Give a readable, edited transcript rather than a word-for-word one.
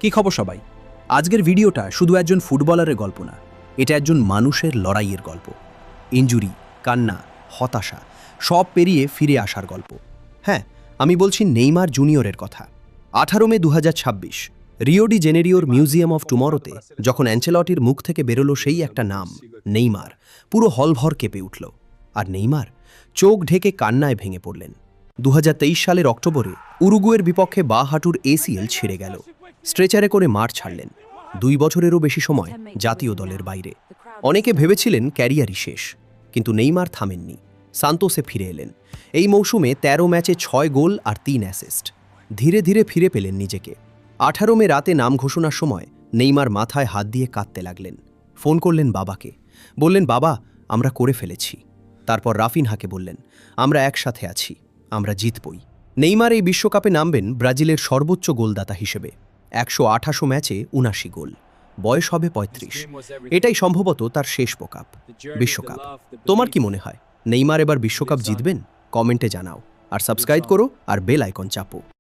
কি খবর সবাই? আজকের ভিডিওটা শুধু একজন ফুটবলারের গল্প না, এটা একজন মানুষের লড়াইয়ের গল্প। ইনজুরি, কান্না, হতাশা সব পেরিয়ে ফিরে আসার গল্প। হ্যাঁ, আমি বলছি নেইমার জুনিয়রের কথা। 18 মে 2026 রিও ডি জেনেরিওর মিউজিয়াম অফ টুমরোতে যখন অ্যাঞ্চেলটির মুখ থেকে বেরোলো সেই একটা নাম, নেইমার, পুরো হলভর কেঁপে উঠল। আর নেইমার চোখ ঢেকে কান্নায় ভেঙে পড়লেন। 2023 সালের অক্টোবরে উরুগুয়ের বিপক্ষে বাঁ হাঁটুর ACL ছিঁড়ে গেল। স্ট্রেচারে করে মাঠ ছাড়লেন। 2 বছরেরও বেশি সময় জাতীয় দলের বাইরে। অনেকে ভেবেছিলেন ক্যারিয়ারই শেষ, কিন্তু নেইমার থামেননি। সান্তোসে ফিরে এলেন। এই মৌসুমে 13 ম্যাচে 6 গোল আর 3 অ্যাসিস্ট। ধীরে ধীরে ফিরে পেলেন নিজেকে। 18 মে রাতে নাম ঘোষণার সময় নেইমার মাথায় হাত দিয়ে কাঁদতে লাগলেন। ফোন করলেন বাবাকে, বললেন, বাবা, আমরা করে ফেলেছি। তারপর রাফিনহাকে বললেন, আমরা একসাথে আছি, আমরা জিতবই। নেইমার এই বিশ্বকাপে নামবেন ব্রাজিলের সর্বোচ্চ গোলদাতা হিসেবে। 128 ম্যাচে 79 গোল। বয়স হবে 35। এটাই সম্ভবত তার শেষ বিশ্বকাপ। তোমার কি মনে হয়, নেইমার এবার বিশ্বকাপ জিতবেন? কমেন্টে জানাও। আর সাবস্ক্রাইব করো আর বেল আইকন চাপো।